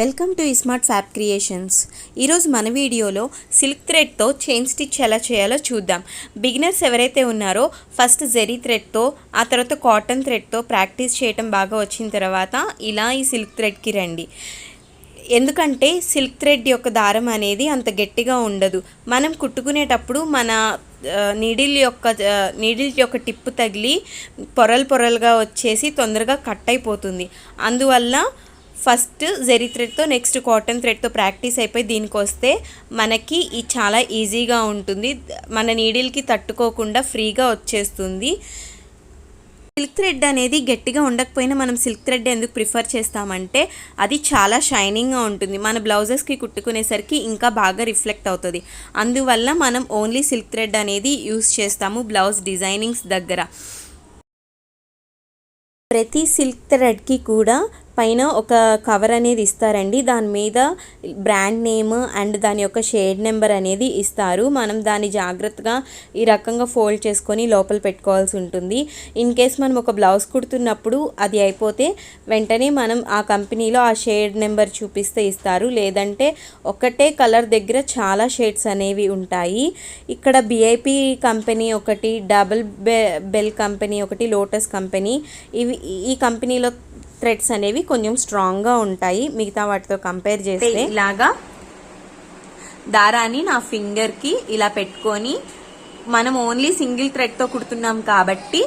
Welcome to smart fab creations. ఈరోజు మన వీడియోలో సిల్క్ థ్రెడ్తో చైన్ స్టిచ్ ఎలా చేయాలో చూద్దాం. బిగినర్స్ ఎవరైతే ఉన్నారో ఫస్ట్ జెరీ థ్రెడ్తో, ఆ తర్వాత కాటన్ థ్రెడ్తో ప్రాక్టీస్ చేయటం బాగా వచ్చిన తర్వాత ఇలా ఈ సిల్క్ థ్రెడ్కి రండి. ఎందుకంటే సిల్క్ థ్రెడ్ యొక్క దారం అనేది అంత గట్టిగా ఉండదు. మనం కుట్టుకునేటప్పుడు మన నీడిల్ యొక్క టిప్పు తగిలి పొరలుగా వచ్చేసి తొందరగా కట్ అయిపోతుంది. అందువల్ల ఫస్ట్ జెరీ థ్రెడ్తో, నెక్స్ట్ కాటన్ థ్రెడ్తో ప్రాక్టీస్ అయిపోయి దీనికి వస్తే మనకి ఇది చాలా ఈజీగా ఉంటుంది. మన నీడిల్కి తట్టుకోకుండా ఫ్రీగా వచ్చేస్తుంది. సిల్క్ థ్రెడ్ అనేది గట్టిగా ఉండకపోయినా మనం సిల్క్ థ్రెడ్ ఎందుకు ప్రిఫర్ చేస్తామంటే అది చాలా షైనింగ్గా ఉంటుంది. మన బ్లౌజెస్కి కుట్టుకునేసరికి ఇంకా బాగా రిఫ్లెక్ట్ అవుతుంది. అందువల్ల మనం ఓన్లీ సిల్క్ థ్రెడ్ అనేది యూస్ చేస్తాము బ్లౌజ్ డిజైనింగ్స్ దగ్గర. ప్రతి సిల్క్ థ్రెడ్కి కూడా పైన ఒక కవర్ అనేది ఇస్తారండి. దాని మీద బ్రాండ్ నేమ్ అండ్ దాని యొక్క షేడ్ నెంబర్ అనేది ఇస్తారు. మనం దాన్ని జాగ్రత్తగా ఈ రకంగా ఫోల్డ్ చేసుకొని లోపల పెట్టుకోవాల్సి ఉంటుంది. ఇన్ కేస్ మనం ఒక బ్లౌజ్ కుడుతున్నప్పుడు అది అయిపోతే వెంటనే మనం ఆ కంపెనీలో ఆ షేడ్ నెంబర్ చూపిస్తే ఇస్తారు. లేదంటే ఒకటే కలర్ దగ్గర చాలా షేడ్స్ అనేవి ఉంటాయి. ఇక్కడ బిఐపి కంపెనీ ఒకటి, డబుల్ బెల్ కంపెనీ ఒకటి, లోటస్ కంపెనీ, ఈ కంపెనీలో థ్రెడ్స్ అనేవి కొంచెం స్ట్రాంగ్గా ఉంటాయి మిగతా వాటితో కంపేర్ చేస్తే. ఇలాగా దారాన్ని నా ఫింగర్కి ఇలా పెట్టుకొని, మనం ఓన్లీ సింగిల్ థ్రెడ్తో కుడుతున్నాం కాబట్టి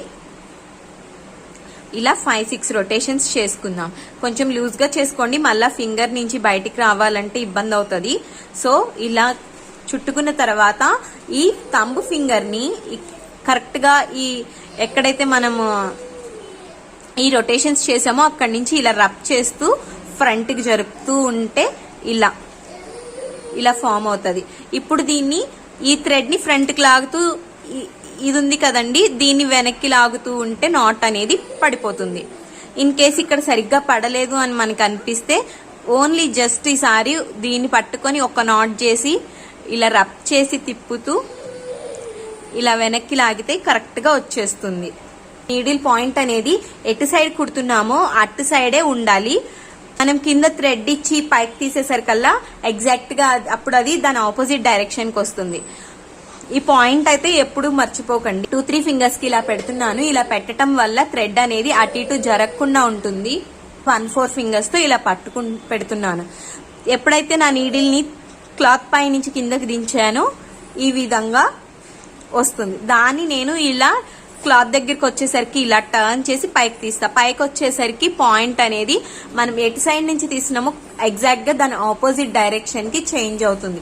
ఇలా 5-6 రొటేషన్స్ చేసుకుందాం. కొంచెం లూజ్గా చేసుకోండి, మళ్ళీ ఫింగర్ నుంచి బయటికి రావాలంటే ఇబ్బంది అవుతుంది. సో ఇలా చుట్టుకున్న తర్వాత ఈ థంబ్ ఫింగర్ని కరెక్ట్గా ఎక్కడైతే మనము ఈ రొటేషన్స్ చేసామో అక్కడి నుంచి ఇలా రబ్ చేస్తూ ఫ్రంట్కి జరుపుతూ ఉంటే ఇలా ఫామ్ అవుతుంది. ఇప్పుడు దీన్ని ఈ థ్రెడ్ని ఫ్రంట్కి లాగుతూ, ఇది ఉంది కదండి, దీన్ని వెనక్కి లాగుతూ ఉంటే నాట్ అనేది పడిపోతుంది. ఇన్ కేస్ ఇక్కడ సరిగ్గా పడలేదు అని మనకు అనిపిస్తే ఓన్లీ జస్ట్ ఈసారి దీన్ని పట్టుకొని ఒక నాట్ చేసి ఇలా రబ్ చేసి తిప్పుతూ ఇలా వెనక్కి లాగితే కరెక్ట్గా వచ్చేస్తుంది. నీడిల్ పాయింట్ అనేది ఎటు సైడ్ కుడుతున్నామో అటు సైడే ఉండాలి. మనం కింద థ్రెడ్ ఇచ్చి పైకి తీసేసరికల్లా ఎగ్జాక్ట్ గా అప్పుడు అది దాని ఆపోజిట్ డైరెక్షన్ కి వస్తుంది. ఈ పాయింట్ అయితే ఎప్పుడు మర్చిపోకండి. 2-3 ఫింగర్స్ కి ఇలా పెడుతున్నాను. ఇలా పెట్టడం వల్ల థ్రెడ్ అనేది అటు ఇటు జరగకుండా ఉంటుంది. 1-4 ఫింగర్స్ తో ఇలా పెడుతున్నాను. ఎప్పుడైతే నా నీడిల్ ని క్లాత్ పై నుంచి కిందకి దించానో ఈ విధంగా వస్తుంది. దాన్ని నేను ఇలా క్లాత్ దగ్గరికి వచ్చేసరికి ఇలా టర్న్ చేసి పైకి తీస్తా. పైకి వచ్చేసరికి పాయింట్ అనేది మనం ఎటు సైడ్ నుంచి తీసినామో ఎగ్జాక్ట్ గా దాని ఆపోజిట్ డైరెక్షన్ కి చేంజ్ అవుతుంది.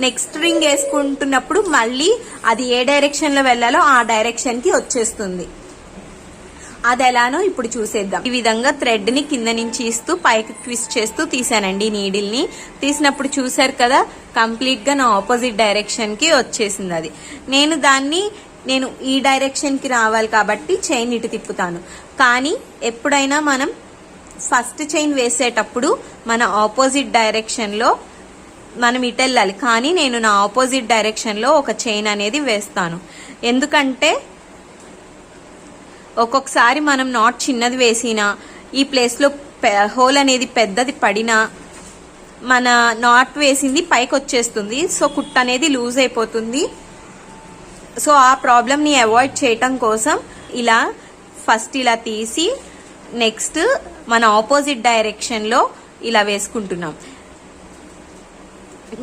నెక్స్ట్ రింగ్ వేసుకుంటున్నప్పుడు మళ్ళీ అది ఏ డైరెక్షన్ లో వెళ్లాలో ఆ డైరెక్షన్ కి వచ్చేస్తుంది. అది ఎలానో ఇప్పుడు చూసేద్దాం. ఈ విధంగా థ్రెడ్ ని కింద నుంచి ఇస్తూ పైకి ట్విస్ట్ చేస్తూ తీసానండి నీడిల్ ని. తీసినప్పుడు చూసారు కదా, కంప్లీట్ గా నా ఆపోజిట్ డైరెక్షన్ కి వచ్చేసింది. అది నేను ఈ డైరెక్షన్ కి రావాలి కాబట్టి చైన్ ఇటు తిప్పుతాను. కానీ ఎప్పుడైనా మనం ఫస్ట్ చైన్ వేసేటప్పుడు మన ఆపోజిట్ డైరెక్షన్ లో మనం ఇటు వెళ్ళాలి. కానీ నేను నా ఆపోజిట్ డైరెక్షన్ లో ఒక చైన్ అనేది వేస్తాను. ఎందుకంటే ఒక్కొక్కసారి మనం నాట్ చిన్నది వేసినా, ఈ ప్లేస్లో హోల్ అనేది పెద్దది పడినా మన నాట్ వేసింది పైకి వచ్చేస్తుంది. సో కుట్ అనేది లూజ్ అయిపోతుంది. సో ఆ ప్రాబ్లమ్ని అవాయిడ్ చేయటం కోసం ఇలా ఫస్ట్ ఇలా తీసి నెక్స్ట్ మన ఆపోజిట్ డైరెక్షన్లో ఇలా వేసుకుంటున్నాం.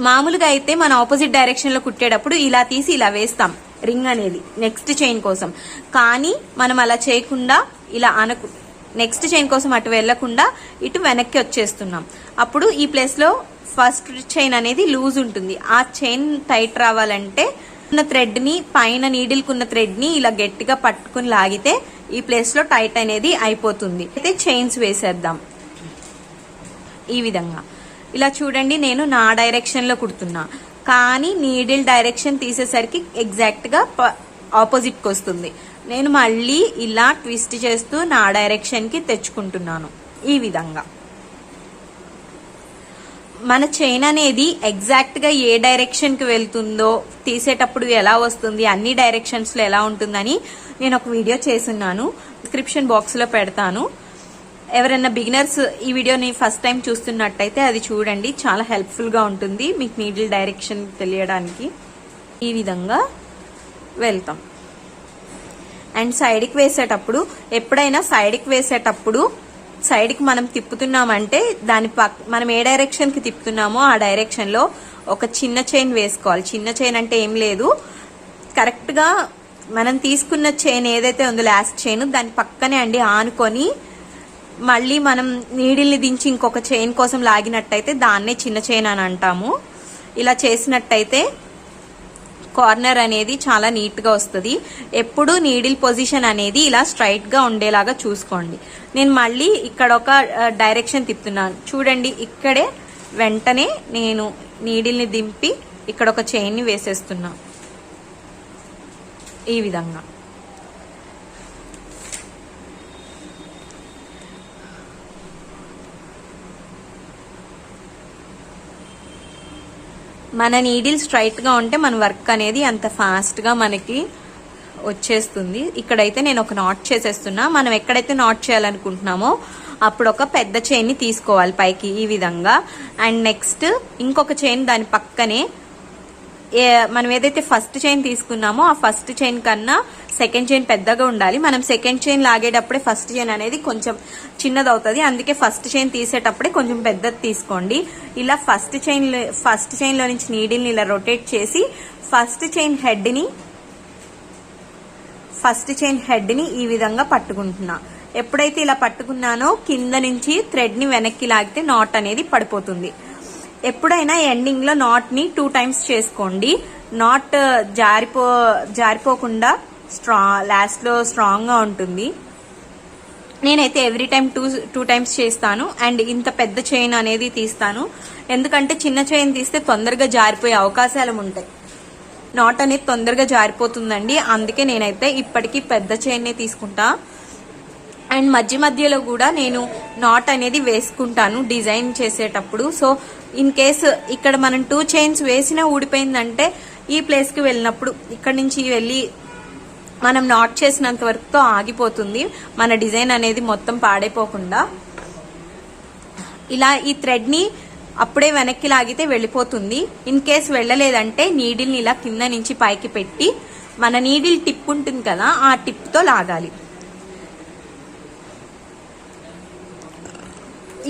మామూలుగా అయితే మన ఆపోజిట్ డైరెక్షన్లో కుట్టేటప్పుడు ఇలా తీసి ఇలా వేస్తాం రింగ్ అనేది నెక్స్ట్ చైన్ కోసం. కానీ మనం అలా చేయకుండా ఇలా నెక్స్ట్ చైన్ కోసం అటు వెళ్లకుండా ఇటు వెనక్కి వచ్చేస్తున్నాం. అప్పుడు ఈ ప్లేస్ లో ఫస్ట్ చైన్ అనేది లూజ్ ఉంటుంది. ఆ చైన్ టైట్ రావాలంటే ఉన్న థ్రెడ్ ని, పైన నీడిల్ కున్న థ్రెడ్ ని ఇలా గట్టిగా పట్టుకుని లాగితే ఈ ప్లేస్ లో టైట్ అనేది అయిపోతుంది. అయితే చైన్స్ వేసేద్దాం. ఈ విధంగా ఇలా చూడండి, నేను నా డైరెక్షన్ లో కుడుతున్నా, కానీ నీడిల్ డైరెక్షన్ తీసేసరికి ఎగ్జాక్ట్ గా ఆపోజిట్ కి వస్తుంది. నేను మళ్ళీ ఇలా ట్విస్ట్ చేస్తూ నా డైరెక్షన్ కి తెచ్చుకుంటున్నాను. ఈ విధంగా మన చైన్ అనేది ఎగ్జాక్ట్ గా ఏ డైరెక్షన్ కి వెళ్తుందో, తీసేటప్పుడు ఎలా వస్తుంది, అన్ని డైరెక్షన్స్ లో ఎలా ఉంటుందని నేను ఒక వీడియో చేస్తున్నాను, డిస్క్రిప్షన్ బాక్స్ లో పెడతాను. ఎవరైనా బిగినర్స్ ఈ వీడియోని ఫస్ట్ టైం చూస్తున్నట్టయితే అది చూడండి, చాలా హెల్ప్ఫుల్గా ఉంటుంది మీకు నీడిల్ డైరెక్షన్ తెలియడానికి. ఈ విధంగా వెళ్తాం. అండ్ సైడ్కి వేసేటప్పుడు ఎప్పుడైనా సైడ్కి మనం తిప్పుతున్నామంటే మనం ఏ డైరెక్షన్కి తిప్పుతున్నామో ఆ డైరెక్షన్లో ఒక చిన్న చైన్ వేసుకోవాలి. చిన్న చైన్ అంటే ఏం లేదు, కరెక్ట్గా మనం తీసుకున్న చైన్ ఏదైతే ఉందో లాస్ట్ చైన్ దాని పక్కనే అండి ఆనుకొని మళ్ళీ మనం నీడిల్ని దించి ఇంకొక చైన్ కోసం లాగినట్టయితే దాన్నే చిన్న చైన్ అని అంటాము. ఇలా చేసినట్టయితే కార్నర్ అనేది చాలా నీట్గా వస్తుంది. ఎప్పుడు నీడిల్ పొజిషన్ అనేది ఇలా స్ట్రైట్గా ఉండేలాగా చూసుకోండి. నేను మళ్ళీ ఇక్కడ ఒక డైరెక్షన్ తిప్పుతున్నాను చూడండి. ఇక్కడే వెంటనే నేను నీడిల్ని దింపి ఇక్కడ ఒక చైన్ని వేసేస్తున్నా. ఈ విధంగా మన నీడిల్ స్ట్రైట్గా ఉంటే మన వర్క్ అనేది అంత ఫాస్ట్గా మనకి వచ్చేస్తుంది. ఇక్కడైతే నేను ఒక నాట్ చేసేస్తున్నా. మనం ఎక్కడైతే నాట్ చేయాలనుకుంటున్నామో అప్పుడు ఒక పెద్ద చైన్ని తీసుకోవాలి పైకి ఈ విధంగా. అండ్ నెక్స్ట్ ఇంకొక చైన్ దాని పక్కనే మనం ఏదైతే ఫస్ట్ చైన్ తీసుకున్నామో ఆ ఫస్ట్ చైన్ కన్నా సెకండ్ చైన్ పెద్దగా ఉండాలి. మనం సెకండ్ చైన్ లాగేటప్పుడే ఫస్ట్ చైన్ అనేది కొంచెం చిన్నది అవుతుంది, అందుకే ఫస్ట్ చైన్ తీసేటప్పుడే కొంచెం పెద్దది తీసుకోండి. ఇలా ఫస్ట్ చైన్ లో నుంచి నీడిల్ని ఇలా రొటేట్ చేసి ఫస్ట్ చైన్ హెడ్ ని ఈ విధంగా పట్టుకుంటున్నా. ఎప్పుడైతే ఇలా పట్టుకున్నానో కింద నుంచి థ్రెడ్ ని వెనక్కి లాగితే నాట్ అనేది పడిపోతుంది. ఎప్పుడైనా ఎండింగ్ లో నాట్ ని 2 times చేసుకోండి. నాట్ జారిపోకుండా లాస్ట్ లో స్ట్రాంగ్ గా ఉంటుంది. నేనైతే ఎవ్రీ టైం 2 times చేస్తాను. అండ్ ఇంత పెద్ద చైన్ అనేది తీస్తాను, ఎందుకంటే చిన్న చైన్ తీస్తే తొందరగా జారిపోయే అవకాశాలు ఉంటాయి. నాట్ అనేది తొందరగా జారిపోతుందండి, అందుకే నేనైతే ఇప్పటికీ పెద్ద చైన్ తీసుకుంటా. అండ్ మధ్యలో కూడా నేను నాట్ అనేది వేసుకుంటాను డిజైన్ చేసేటప్పుడు. సో ఇన్ కేసు ఇక్కడ మనం 2 chains వేసినా ఊడిపోయిందంటే ఈ ప్లేస్కి వెళ్ళినప్పుడు ఇక్కడ నుంచి వెళ్ళి మనం నాట్ చేసినంత వరకుతో ఆగిపోతుంది, మన డిజైన్ అనేది మొత్తం పాడైపోకుండా. ఇలా ఈ థ్రెడ్ని అప్పుడే వెనక్కి లాగితే వెళ్ళిపోతుంది. ఇన్ కేసు వెళ్ళలేదంటే నీడిల్ని ఇలా కింద నుంచి పైకి పెట్టి మన నీడిల్ టిప్ ఉంటుంది కదా ఆ టిప్తో లాగాలి.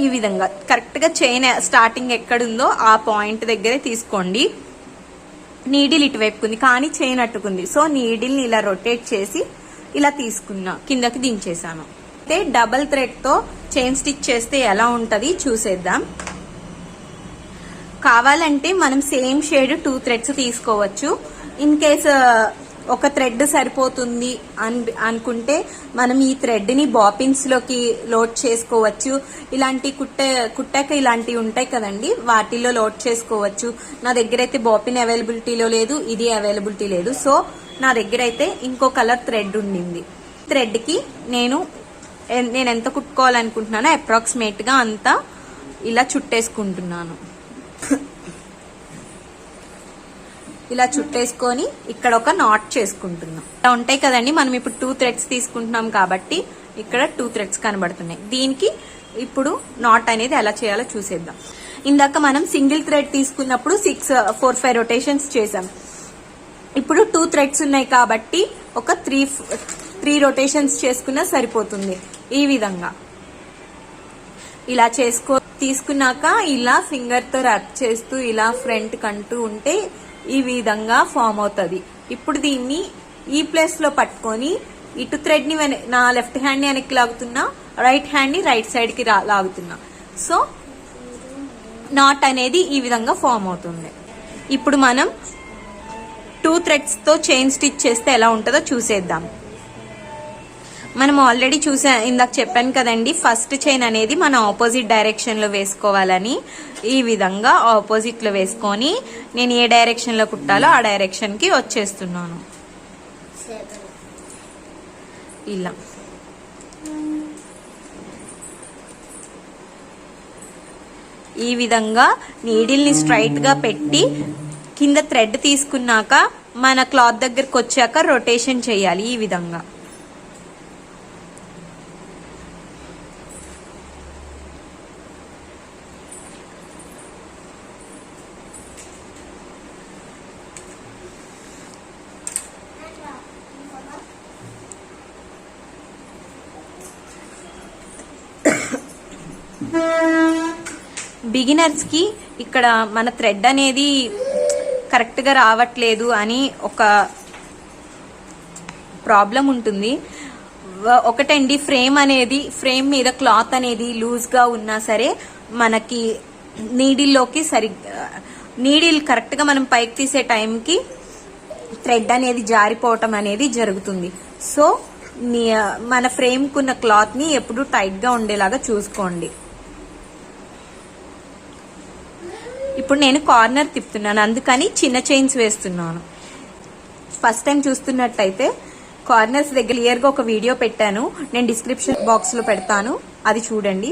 ఈ విధంగా కరెక్ట్గా చైన్ స్టార్టింగ్ ఎక్కడుందో ఆ పాయింట్ దగ్గరే తీసుకోండి. నీడిల్ ఇటువైపు ఉంది కానీ చైన్ అట్టుకుంది, సో నీడిల్ని ఇలా రొటేట్ చేసి ఇలా తీసుకున్నా, కిందకి దించేసాను. అయితే డబల్ థ్రెడ్తో చైన్ స్టిచ్ చేస్తే ఎలా ఉంటుంది చూసేద్దాం. కావాలంటే మనం సేమ్ షేడ్ 2 threads తీసుకోవచ్చు. ఇన్ కేస్ ఒక థ్రెడ్ సరిపోతుంది అనుకుంటే మనం ఈ థ్రెడ్ ని బాపిన్స్ లోకి లోడ్ చేసుకోవచ్చు. ఇలాంటి కుట్టాక ఇలాంటివి ఉంటాయి కదండి, వాటిల్లో లోడ్ చేసుకోవచ్చు. నా దగ్గర అయితే బాపిన్ అవైలబిలిటీలో లేదు, ఇది అవైలబిలిటీ లేదు. సో నా దగ్గర అయితే ఇంకో కలర్ థ్రెడ్ ఉండింది. థ్రెడ్ కి నేను ఎంత కుట్టుకోవాలనుకుంటున్నానో అప్రాక్సిమేట్ గా అంతా ఇలా చుట్టేసుకుంటున్నాను. ఇలా చుట్టేసుకొని ఇక్కడ ఒక నాట్ చేసుకుంటున్నాం. ఇలా ఉంటాయి కదండి, మనం ఇప్పుడు 2 threads తీసుకుంటున్నాం కాబట్టి ఇక్కడ 2 threads కనబడుతున్నాయి. దీనికి ఇప్పుడు నాట్ అనేది ఎలా చేయాలో చూసేద్దాం. ఇందాక మనం సింగిల్ థ్రెడ్ తీసుకున్నప్పుడు 4-5 rotations చేసాం. ఇప్పుడు 2 threads ఉన్నాయి కాబట్టి ఒక 3 rotations చేసుకున్నా సరిపోతుంది. ఈ విధంగా ఇలా తీసుకున్నాక ఇలా ఫింగర్ తో రబ్ చేస్తూ ఇలా ఫ్రంట్ కంటూ ఉంటే ఈ విధంగా ఫామ్ అవుతుంది. ఇప్పుడు దీన్ని ఈ ప్లేస్ లో పట్టుకొని ఇటు థ్రెడ్ ని నా లెఫ్ట్ హ్యాండ్ ని వెనక్కి లాగుతున్నా, రైట్ హ్యాండ్ ని రైట్ సైడ్ కి లాగుతున్నా. సో నాట్ అనేది ఈ విధంగా ఫామ్ అవుతుంది. ఇప్పుడు మనం 2 threads తో చైన్ స్టిచ్ చేస్తే ఎలా ఉంటుందో చూసేద్దాం. మనం ఆల్రెడీ ఇందాక చెప్పాను కదండి, ఫస్ట్ చైన్ అనేది మనం ఆపోజిట్ డైరెక్షన్ లో వేసుకోవాలని. ఈ విధంగా ఆపోజిట్ లో వేసుకొని నేను ఏ డైరెక్షన్ లో కుట్టాలో ఆ డైరెక్షన్ కి వచ్చేస్తున్నాను. ఇలా ఈ విధంగా నీడిల్ ని స్ట్రైట్ గా పెట్టి కింద థ్రెడ్ తీసుకున్నాక మన క్లాత్ దగ్గరకు వచ్చాక రొటేషన్ చేయాలి. ఈ విధంగా బిగినర్స్ కి ఇక్కడ మన థ్రెడ్ అనేది కరెక్ట్ గా రావట్లేదు అని ఒక ప్రాబ్లం ఉంటుంది. ఒకటండి, ఫ్రేమ్ మీద క్లాత్ అనేది లూజ్ గా ఉన్నా సరే మనకి నీడిల్లోకి నీడిల్ కరెక్ట్ గా మనం పైకి తీసే టైంకి థ్రెడ్ అనేది జారిపోవటం అనేది జరుగుతుంది. సో మన ఫ్రేమ్ కున్న క్లాత్ ని ఎప్పుడు టైట్ గా ఉండేలాగా చూసుకోండి. ఇప్పుడు నేను కార్నర్ తిప్పుతున్నాను, అందుకని చిన్న చైన్స్ వేస్తున్నాను. ఫస్ట్ టైం చూస్తున్నట్టయితే కార్నర్స్ దగ్గర క్లియర్ గా ఒక వీడియో పెట్టాను, నేను డిస్క్రిప్షన్ బాక్స్ లో పెడతాను, అది చూడండి.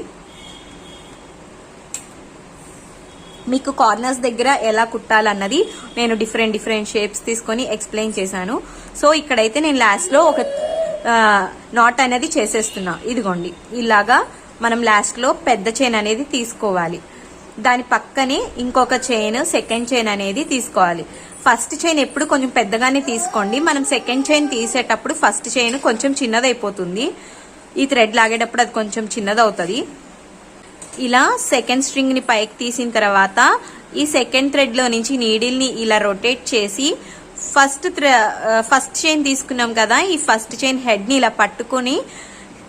మీకు కార్నర్స్ దగ్గర ఎలా కుట్టాలన్నది నేను డిఫరెంట్ షేప్స్ తీసుకొని ఎక్స్ప్లెయిన్ చేశాను. సో ఇక్కడైతే నేను లాస్ట్ లో ఒక నాట్ అనేది చేసేస్తున్నా. ఇదిగోండి, ఇలాగా మనం లాస్ట్ లో పెద్ద చైన్ అనేది తీసుకోవాలి. దాని పక్కనే ఇంకొక చైన్, సెకండ్ చైన్ అనేది తీసుకోవాలి. ఫస్ట్ చైన్ ఎప్పుడు కొంచెం పెద్దగానే తీసుకోండి. మనం సెకండ్ చైన్ తీసేటప్పుడు ఫస్ట్ చైన్ కొంచెం చిన్నదైపోతుంది. ఈ థ్రెడ్ లాగేటప్పుడు అది కొంచెం చిన్నదవుతుంది. ఇలా సెకండ్ స్ట్రింగ్ ని పైకి తీసిన తర్వాత ఈ సెకండ్ థ్రెడ్ లో నుంచి నీడిల్ ని ఇలా రొటేట్ చేసి ఫస్ట్ చైన్ తీసుకున్నాం కదా, ఈ ఫస్ట్ చైన్ హెడ్ ని ఇలా పట్టుకుని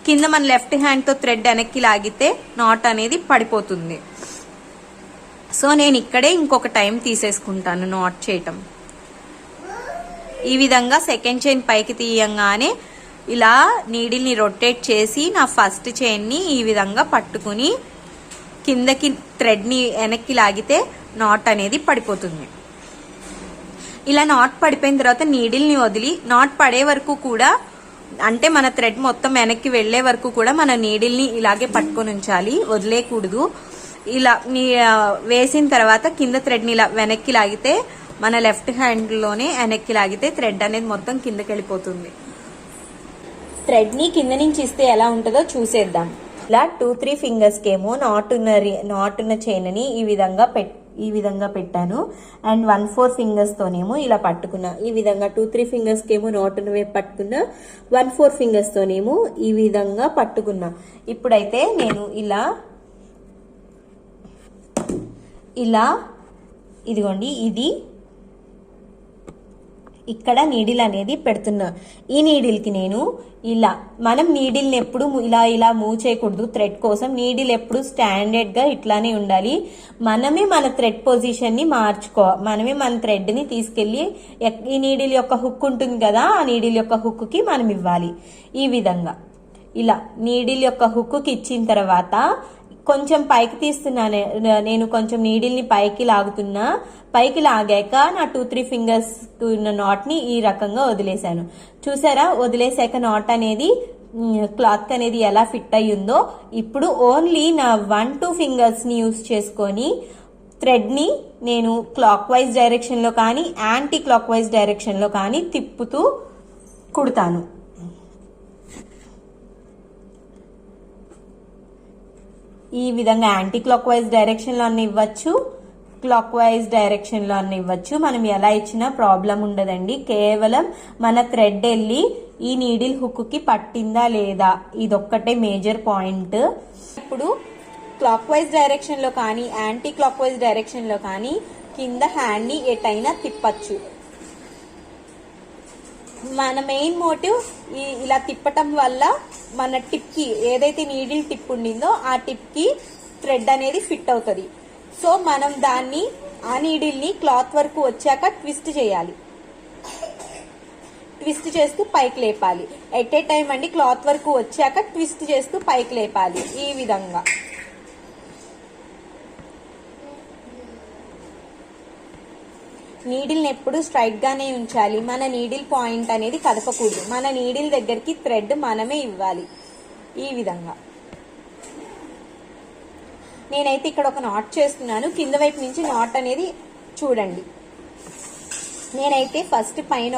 కింద మన లెఫ్ట్ హ్యాండ్ తో థ్రెడ్ వెనక్కి లాగితే నాట్ అనేది పడిపోతుంది. సో నేను ఇక్కడే ఇంకొక టైం తీసేసుకుంటాను నాట్ చేయటం. ఈ విధంగా సెకండ్ చైన్ పైకి తీయంగానే ఇలా నీడిల్ ని రొటేట్ చేసి నా ఫస్ట్ చైన్ ని ఈ విధంగా పట్టుకుని కిందకి థ్రెడ్ ని వెనక్కి లాగితే నాట్ అనేది పడిపోతుంది. ఇలా నాట్ పడిపోయిన తర్వాత నీడిల్ ని వదిలి నాట్ పడే వరకు కూడా, అంటే మన థ్రెడ్ మొత్తం వెనక్కి వెళ్లే వరకు కూడా మన నీడిల్ ని ఇలాగే పట్టుకొని ఉంచాలి, వదిలేయకూడదు. ఇలా వేసిన తర్వాత కింద థ్రెడ్ ని ఇలా వెనక్కి లాగితే మన లెఫ్ట్ హ్యాండ్ లోనే వెనక్కి లాగితే థ్రెడ్ అనేది మొత్తం కిందకి వెళ్ళిపోతుంది. థ్రెడ్ ని కింద నుంచి ఇస్తే ఎలా ఉంటుందో చూసేద్దాం. ఇలా 2-3 ఫింగర్స్ కేమో నాట్ ఉన్న చైన్ ని ఈ విధంగా పెట్టాను. అండ్ 1-4 ఫింగర్స్ తోనేమో ఇలా పట్టుకున్నా. ఈ విధంగా 2-3 ఫింగర్స్ కేమో నాట్ ఉన్న వైపు పట్టుకున్నా, 1-4 ఫింగర్స్ తోనేమో ఈ విధంగా పట్టుకున్నా. ఇప్పుడైతే నేను ఇలా ఇదిగోండి, ఇది ఇక్కడ నీడిల్ అనేది పెడుతున్నా. ఈ నీడిల్ కి నేను మనం నీడిల్ ని ఎప్పుడు ఇలా మూవ్ చేయకూడదు. థ్రెడ్ కోసం నీడిల్ ఎప్పుడు స్టాండర్డ్ గా ఇట్లానే ఉండాలి. మనమే మన థ్రెడ్ పొజిషన్ ని మనమే మన థ్రెడ్ ని తీసుకెళ్లి ఈ నీడిల్ యొక్క హుక్ ఉంటుంది కదా, ఆ నీడిల్ యొక్క హుక్ కి మనం ఇవ్వాలి. ఈ విధంగా ఇలా నీడిల్ యొక్క హుక్ కి ఇచ్చిన తర్వాత కొంచెం పైకి తీస్తున్నాను నేను, కొంచెం నీడిల్ ని పైకి లాగుతున్నా. పైకి లాగాక నా 2-3 ఫింగర్స్ ఉన్న నాట్ ని ఈ రకంగా వదిలేశాను. చూసారా, వదిలేసాక నాట్ అనేది క్లాత్ అనేది ఎలా ఫిట్ అయ్యిందో. ఇప్పుడు ఓన్లీ నా 1-2 ఫింగర్స్ ని యూస్ చేసుకొని థ్రెడ్ ని నేను క్లాక్ వైజ్ డైరెక్షన్ లో కానీ యాంటీ క్లాక్ వైజ్ డైరెక్షన్ లో కానీ తిప్పుతూ కుడతాను. ఈ విధంగా యాంటీ క్లాక్ వైజ్ డైరెక్షన్ లో అన్న ఇవ్వచ్చు, క్లాక్ వైజ్ డైరెక్షన్ లో అన్న ఇవ్వచ్చు. మనం ఎలా ఇచ్చినా ప్రాబ్లం ఉండదండి. కేవలం మన థ్రెడ్ వెళ్ళి ఈ నీడిల్ హుక్ కి పట్టిందా లేదా, ఇదొక్కటే మేజర్ పాయింట్. ఇప్పుడు క్లాక్ వైజ్ డైరెక్షన్ లో కానీ యాంటీ క్లాక్ వైజ్ డైరెక్షన్ లో కానీ కింద హ్యాండ్ ని ఎటైనా తిప్పచ్చు. మన మెయిన్ మోటివ్ ఇలా తిప్పటం వల్ల మన టిప్ కి ఏదైతే నీడిల్ టిప్ ఉండిందో ఆ టిప్ కి థ్రెడ్ అనేది ఫిట్ అవుతుంది. సో మనం ఆ నీడిల్ ని క్లాత్ వరకు వచ్చాక ట్విస్ట్ చేయాలి. ట్విస్ట్ చేస్తూ పైకి లేపాలి. ఎట్ ఏ టైం అండి, క్లాత్ వరకు వచ్చాక ట్విస్ట్ చేస్తూ పైకి లేపాలి. ఈ విధంగా నీడిల్ ని ఎప్పుడు స్ట్రైట్ గానే ఉంచాలి. మన నీడిల్ పాయింట్ అనేది కదపకూడదు. మన నీడిల్ దగ్గరికి థ్రెడ్ మనమే ఇవ్వాలి. ఈ విధంగా నేనైతే ఇక్కడ ఒక నాట్ చేస్తున్నాను. కింద వైపు నుంచి నాట్ అనేది చూడండి. నేనైతే ఫస్ట్ పైన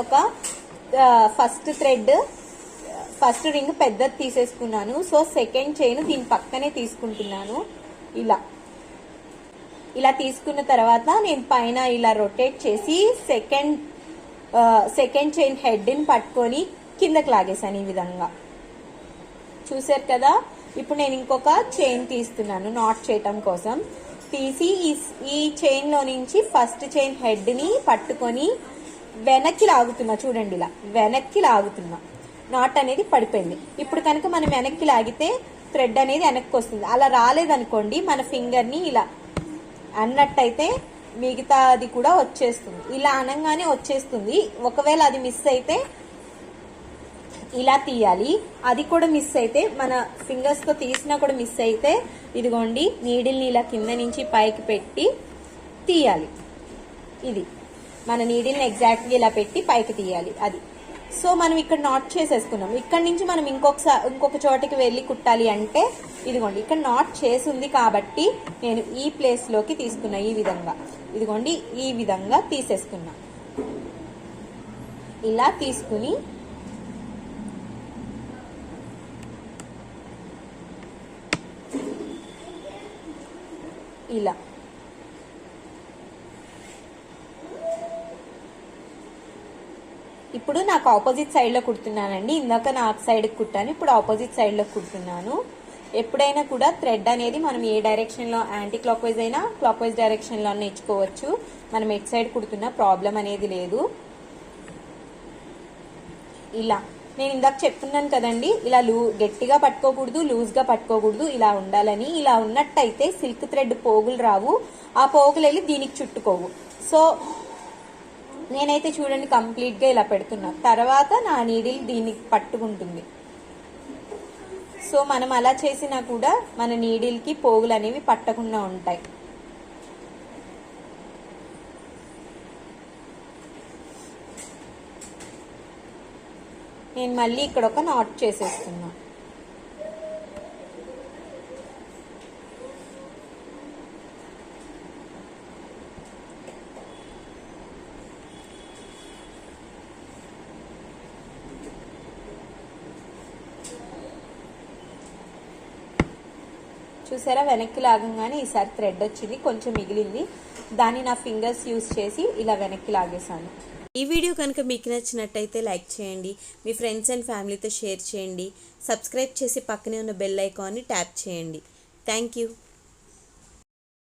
ఫస్ట్ రింగ్ పెద్దది తీసేసుకున్నాను. సో సెకండ్ చైన్ దీని పక్కనే తీసుకుంటున్నాను. ఇలా తీసుకున్న తర్వాత నేను పైన ఇలా రొటేట్ చేసి సెకండ్ చైన్ హెడ్ ని పట్టుకొని కిందకి లాగేసాను. ఈ విధంగా చూసారు కదా. ఇప్పుడు నేను ఇంకొక చైన్ తీస్తున్నాను నాట్ చేయటం కోసం. తీసి ఈ చైన్ లో నుంచి ఫస్ట్ చైన్ హెడ్ ని పట్టుకొని వెనక్కి లాగుతున్నా. చూడండి, ఇలా వెనక్కి లాగుతున్నా. నాట్ అనేది పడిపోయింది. ఇప్పుడు కనుక మనం వెనక్కి లాగితే థ్రెడ్ అనేది వెనక్కి వస్తుంది. అలా రాలేదనుకోండి, మన ఫింగర్ ని ఇలా అన్నట్టయితే మిగతాది కూడా వచ్చేస్తుంది. ఇలా అనగానే వచ్చేస్తుంది. ఒకవేళ అది మిస్ అయితే ఇలా తీయాలి. అది కూడా మిస్ అయితే, మన ఫింగర్స్ తో తీసినా కూడా మిస్ అయితే, ఇదిగోండి నీడిల్ని ఇలా కింద నుంచి పైకి పెట్టి తీయాలి. ఇది మన నీడిల్ని ఎగ్జాక్ట్గా ఇలా పెట్టి పైకి తీయాలి. అది సో మనం ఇక్కడ నాట్ చేసేసుకున్నాం. ఇక్కడ నుంచి మనం ఇంకొక చోటకి వెళ్ళి కుట్టాలి అంటే, ఇదిగోండి ఇక్కడ నాట్ చేసి ఉంది కాబట్టి నేను ఈ ప్లేస్ లోకి తీసుకున్నా. ఈ విధంగా ఇదిగోండి ఈ విధంగా తీసేసుకున్నా. ఇలా తీసుకుని ఇలా ఇప్పుడు నాకు ఆపోజిట్ సైడ్ లో కుడుతున్నానండి. ఇందాక నాకు సైడ్ కుట్టాను, ఇప్పుడు ఆపోజిట్ సైడ్ లో కుడుతున్నాను. ఎప్పుడైనా కూడా థ్రెడ్ అనేది మనం ఏ డైరెక్షన్ లో, యాంటీ క్లాక్ వైజ్ అయినా క్లాక్ వైజ్ డైరెక్షన్ లో నేర్చుకోవచ్చు. మనం ఎట్ సైడ్ కుడుతున్నా ప్రాబ్లం అనేది లేదు. ఇలా నేను ఇందాక చెప్తున్నాను కదండి, ఇలా గట్టిగా పట్టుకోకూడదు, లూజ్ గా పట్టుకోకూడదు, ఇలా ఉండాలని. ఇలా ఉన్నట్టయితే సిల్క్ థ్రెడ్ పోగులు రావు. ఆ పోగులు వెళ్ళి దీనికి చుట్టుకోవు. సో నేనైతే చూడండి కంప్లీట్ గా ఇలా పెడుతున్నా. తర్వాత నా నీడిల్ దీనికి పట్టుకుంటుంది. సో మనం అలా చేసినా కూడా మన నీడిల్ కి పోగులు అనేవి పట్టకుండా ఉంటాయి. నేను మళ్ళీ ఇక్కడ ఒక నాట్ చేసేస్తున్నా. చూసారా, వెనక్కి లాగంగానే ఈసారి థ్రెడ్ వచ్చింది, కొంచెం మిగిలింది. దాన్ని నా ఫింగర్స్ యూజ్ చేసి ఇలా వెనక్కి లాగేశాను. ఈ వీడియో కనుక మీకు నచ్చినట్టయితే లైక్ చేయండి, మీ ఫ్రెండ్స్ అండ్ ఫ్యామిలీతో షేర్ చేయండి, సబ్స్క్రైబ్ చేసి పక్కనే ఉన్న బెల్ ఐకాన్ని ట్యాప్ చేయండి. Thank you.